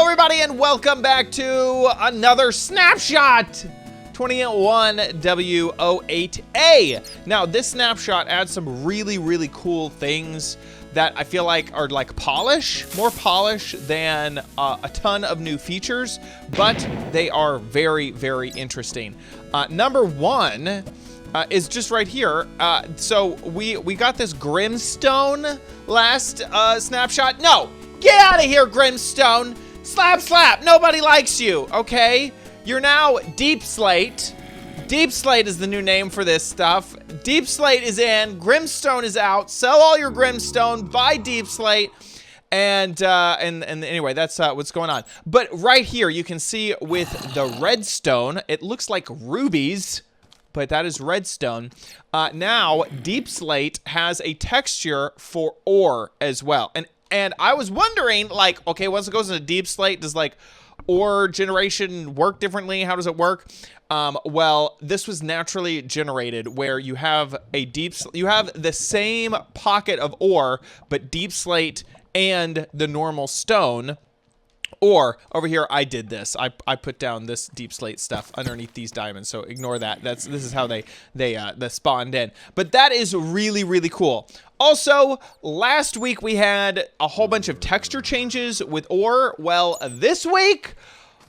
everybody, and welcome back to another Snapshot 21w08a. Now, this snapshot adds some really cool things that I feel like are like more polish than a ton of new features, but they are very interesting. Number one is just right here. So we got this Grimstone last snapshot. No, get out of here, Grimstone. Slap. Nobody likes you, okay? You're now Deepslate. Deepslate is the new name for this stuff. Deepslate is in, Grimstone is out. Sell all your Grimstone, buy Deepslate. And anyway, that's what's going on. But right here, you can see with the redstone, it looks like rubies, but that is redstone. Now, Deepslate has a texture for ore as well. And I was wondering, like, okay, once it goes into Deepslate, does like ore generation work differently? How does it work? Well, this was naturally generated where you have you have the same pocket of ore, but Deepslate and the normal stone. Or over here, I did this. I put down this Deepslate stuff underneath these diamonds, so ignore that. This is how they spawned in. But that is really cool. Also, last week we had a whole bunch of texture changes with ore. Well, this week,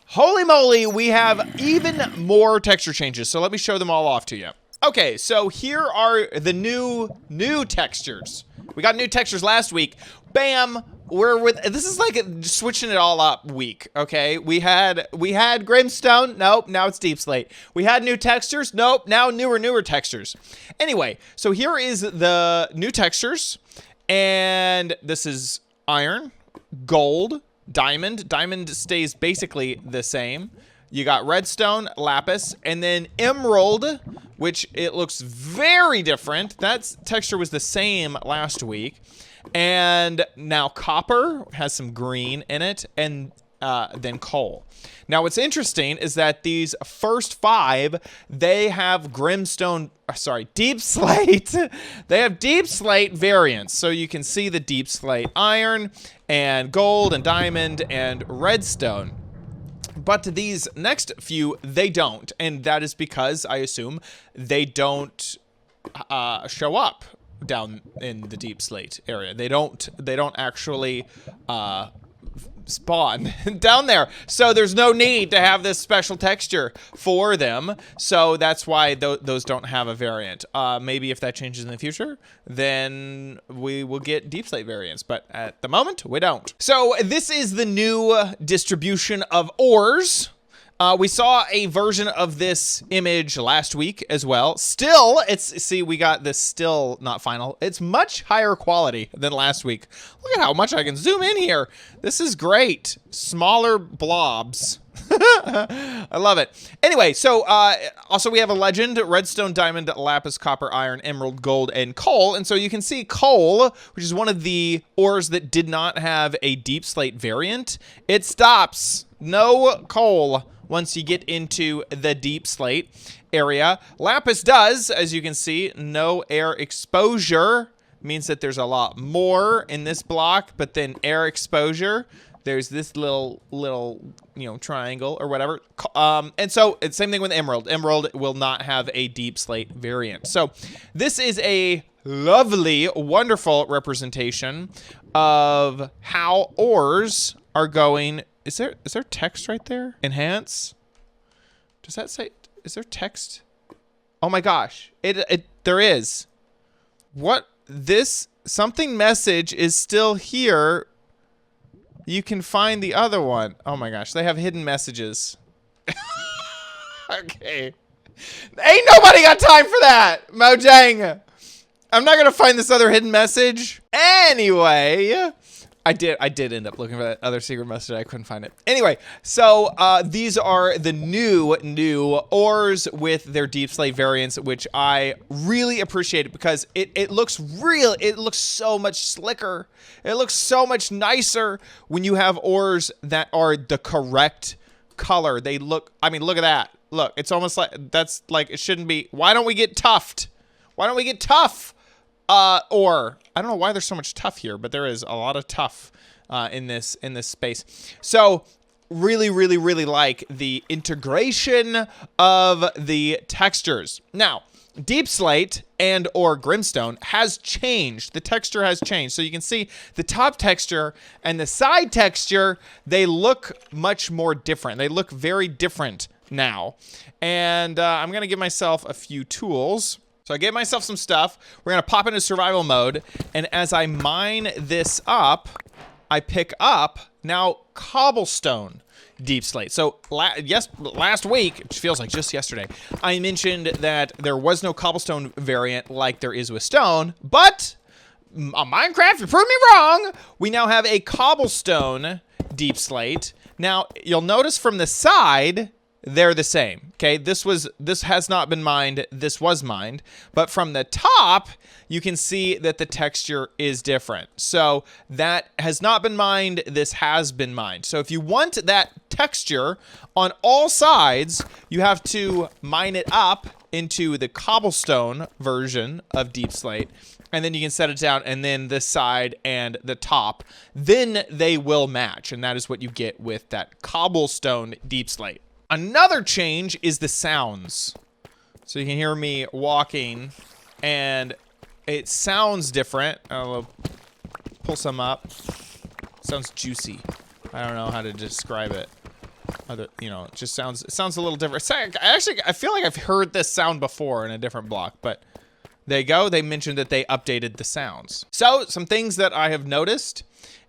holy moly, we have even more texture changes. So let me show them all off to you. Okay, so here are the new textures. We got new textures last week. Bam. This is like switching it all up week, okay? We had Grimstone, nope, now it's Deepslate. We had new textures, nope, now newer textures. Anyway, so here is the new textures, and this is iron, gold, diamond. Diamond stays basically the same. You got redstone, lapis, and then emerald, which it looks very different. That texture was the same last week. And now copper has some green in it, and then coal. Now what's interesting is that these first five, they have Deepslate. They have Deepslate variants. So you can see the Deepslate iron and gold and diamond and redstone. But these next few, they don't. And that is because, I assume, they don't show up down in the Deepslate area. They don't actually spawn down there. So there's no need to have this special texture for them. So that's why those don't have a variant. Maybe if that changes in the future, then we will get Deepslate variants. But at the moment, we don't. So this is the new distribution of ores. We saw a version of this image last week as well. Still, we got this still not final. It's much higher quality than last week. Look at how much I can zoom in here. This is great. Smaller blobs. I love it. Anyway, so also we have a legend: redstone, diamond, lapis, copper, iron, emerald, gold, and coal. And so you can see coal, which is one of the ores that did not have a Deepslate variant. It stops. No coal once you get into the Deepslate area. Lapis does, as you can see, no air exposure. Means that there's a lot more in this block, but then air exposure, there's this little triangle or whatever. And so it's same thing with emerald. Emerald will not have a Deepslate variant. So this is a lovely, wonderful representation of how ores are going. Is there text right there? Enhance? Does that say, is there text? Oh my gosh, there is. What, something message is still here. You can find the other one. Oh my gosh, they have hidden messages. Okay. Ain't nobody got time for that, Mojang. I'm not gonna find this other hidden message. Anyway. I did end up looking for that other secret message. I couldn't find it. Anyway, so these are the new ores with their Deepslate variants, which I really appreciate because it looks real. It looks so much slicker. It looks so much nicer when you have ores that are the correct color. They look, I mean, look at that. Look, it's almost like, that's like, it shouldn't be. Why don't we get tuffed? Why don't we get tough? Or I don't know why there's so much tough here, but there is a lot of tough in this space. So really, really, really like the integration of the textures. Now, Deepslate and or Grimstone has changed. The texture has changed. So you can see the top texture and the side texture, they look much more different. They look very different now. And I'm going to give myself a few tools. So I gave myself some stuff. We're going to pop into survival mode. And as I mine this up, I pick up now cobblestone Deepslate. So last week, which feels like just yesterday, I mentioned that there was no cobblestone variant like there is with stone, but on Minecraft, you proved me wrong. We now have a cobblestone Deepslate. Now, you'll notice from the side, they're the same. Okay, this has not been mined, this was mined, but from the top, you can see that the texture is different. So that has not been mined, this has been mined. So if you want that texture on all sides, you have to mine it up into the cobblestone version of Deepslate, and then you can set it down, and then the side and the top, then they will match, and that is what you get with that cobblestone Deepslate. Another change is the sounds. So you can hear me walking, and it sounds different. I'll pull some up. Sounds juicy. I don't know how to describe it. You know, it just sounds a little different. I feel like I've heard this sound before in a different block, but there you go. They mentioned that they updated the sounds. So some things that I have noticed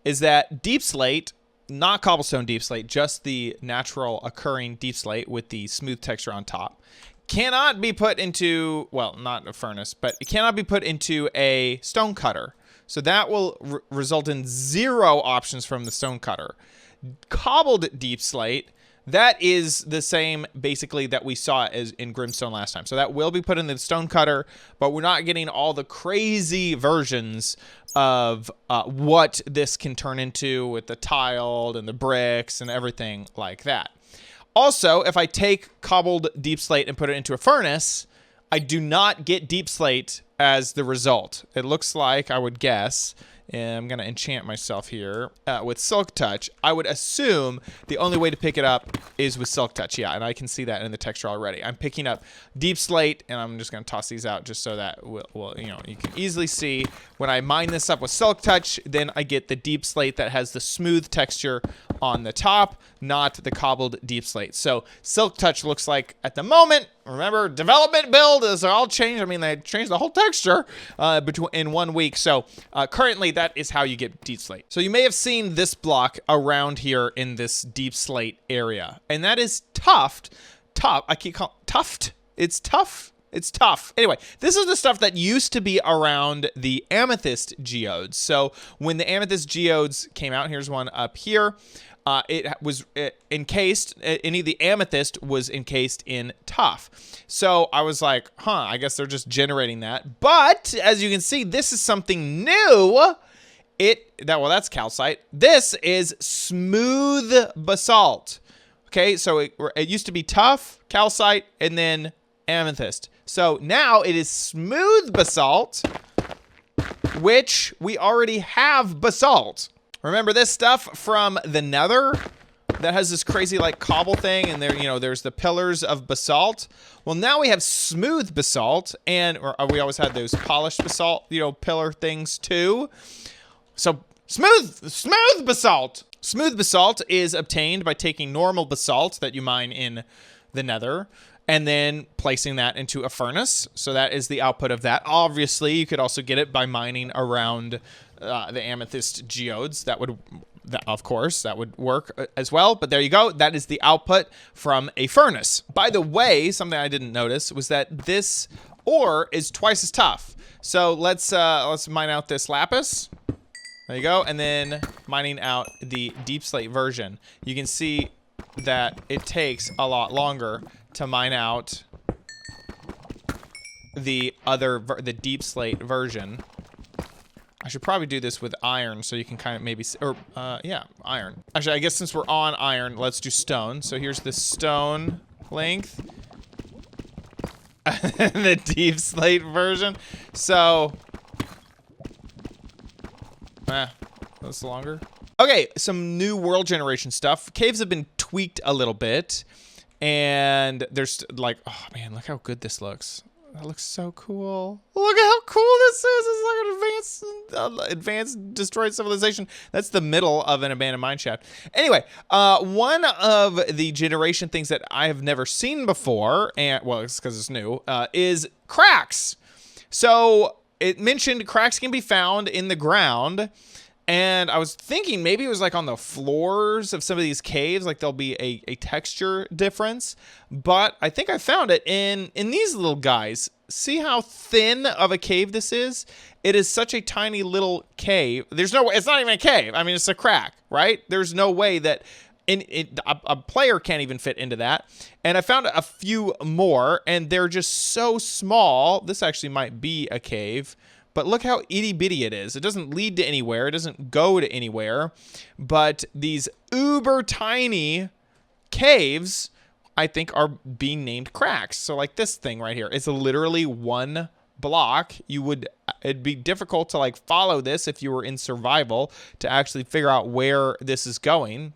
is that Deepslate, not cobblestone Deepslate, just the natural occurring Deepslate with the smooth texture on top, cannot be put into, well, not a furnace, but it cannot be put into a stone cutter. So that will result in 0 options from the stone cutter. Cobbled Deepslate, that is the same basically that we saw as in Grimstone last time. So that will be put in the stone cutter, but we're not getting all the crazy versions of what this can turn into with the tiled and the bricks and everything like that. Also, if I take cobbled Deepslate and put it into a furnace, I do not get Deepslate as the result. It looks like, I would guess, and I'm going to enchant myself here with Silk Touch. I would assume the only way to pick it up is with Silk Touch. Yeah, and I can see that in the texture already. I'm picking up Deepslate, and I'm just going to toss these out just so that you know, you can easily see when I mine this up with Silk Touch, then I get the Deepslate that has the smooth texture on the top, not the cobbled Deepslate. So Silk Touch looks like, at the moment, remember, development build is all changed. I mean, they changed the whole texture in 1 week. So currently, that is how you get Deepslate. So you may have seen this block around here in this Deepslate area, and that is Tuft. I keep calling Tuft. It's tough. It's tough. Anyway, this is the stuff that used to be around the Amethyst geodes. So when the Amethyst geodes came out, here's one up here. It was encased, any of the amethyst was encased in tuff. So I was like, I guess they're just generating that. But as you can see, this is something new. Well, that's calcite. This is smooth basalt. Okay, so it used to be tuff, calcite, and then amethyst. So now it is smooth basalt, which we already have basalt. Remember this stuff from the Nether that has this crazy like cobble thing, and there, you know, there's the pillars of basalt. Well, now we have smooth basalt, and we always had those polished basalt, you know, pillar things too. So smooth basalt. Smooth basalt is obtained by taking normal basalt that you mine in the Nether and then placing that into a furnace. So that is the output of that. Obviously, you could also get it by mining around the amethyst geodes. Of course, that would work as well. But there you go. That is the output from a furnace. By the way, something I didn't notice was that this ore is twice as tough. So let's mine out this lapis. There you go. And then mining out the Deepslate version. You can see that it takes a lot longer to mine out the Deepslate version. I should probably do this with iron so you can kind of maybe, yeah, iron. Actually, I guess since we're on iron, let's do stone. So here's the stone length. The Deepslate version. So, that's longer. Okay, some new world generation stuff. Caves have been tweaked a little bit. And there's like, oh man, look how good this looks. That looks so cool. Look at how cool this is. It's like an advanced destroyed civilization. That's the middle of an abandoned mine shaft. Anyway, one of the generation things that I have never seen before, and well, it's because it's new, is cracks. So it mentioned cracks can be found in the ground. And I was thinking maybe it was like on the floors of some of these caves, like there'll be a texture difference. But I think I found it in these little guys. See how thin of a cave this is? It is such a tiny little cave. There's no way, it's not even a cave. I mean, it's a crack, right? There's no way that a player can't even fit into that. And I found a few more, and they're just so small. This actually might be a cave. But look how itty bitty it is. It doesn't lead to anywhere. It doesn't go to anywhere. But these uber tiny caves, I think, are being named cracks. So like this thing right here, it's literally one block. It'd be difficult to like follow this if you were in survival to actually figure out where this is going.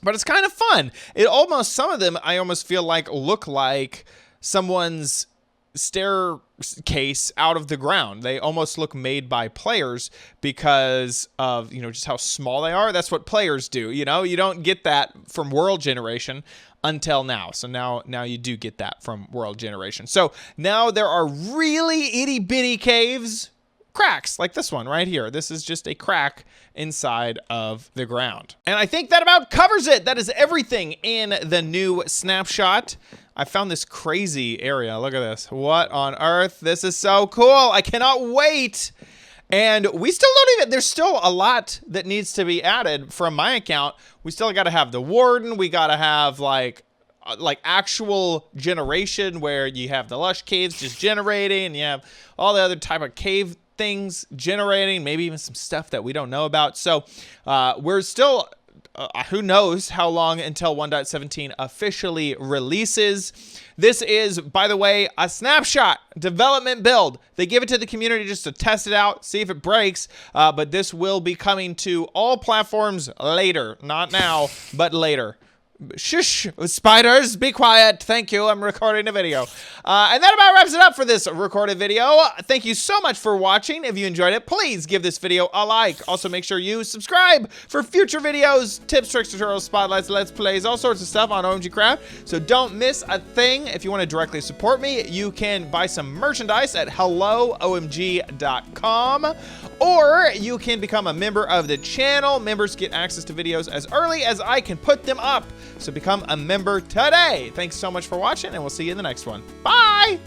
But it's kind of fun. Some of them I almost feel like look like someone's staircase out of the ground. They almost look made by players because of, just how small they are. That's what players do. You don't get that from world generation until now. So now you do get that from world generation. So now there are really itty bitty caves, cracks like this one right here. This is just a crack inside of the ground. And I think that about covers it. That is everything in the new snapshot. I found this crazy area. Look at this. What on earth? This is so cool. I cannot wait. And we still don't even, there's still a lot that needs to be added from my account. We still got to have the warden. We got to have like actual generation where you have the lush caves just generating, and you have all the other type of cave things generating, maybe even some stuff that we don't know about. So we're still, who knows how long until 1.17 officially releases. This is, by the way, a snapshot development build. They give it to the community just to test it out, see if it breaks, but this will be coming to all platforms later. Not now, but later. Shush, spiders, be quiet. Thank you. I'm recording a video. And that about wraps it up for this recorded video. Thank you so much for watching. If you enjoyed it, please give this video a like. Also, make sure you subscribe for future videos, tips, tricks, tutorials, spotlights, let's plays, all sorts of stuff on OMGcraft. So don't miss a thing. If you want to directly support me, you can buy some merchandise at helloomg.com, or you can become a member of the channel. Members get access to videos as early as I can put them up. So become a member today. Thanks so much for watching, and we'll see you in the next one. Bye!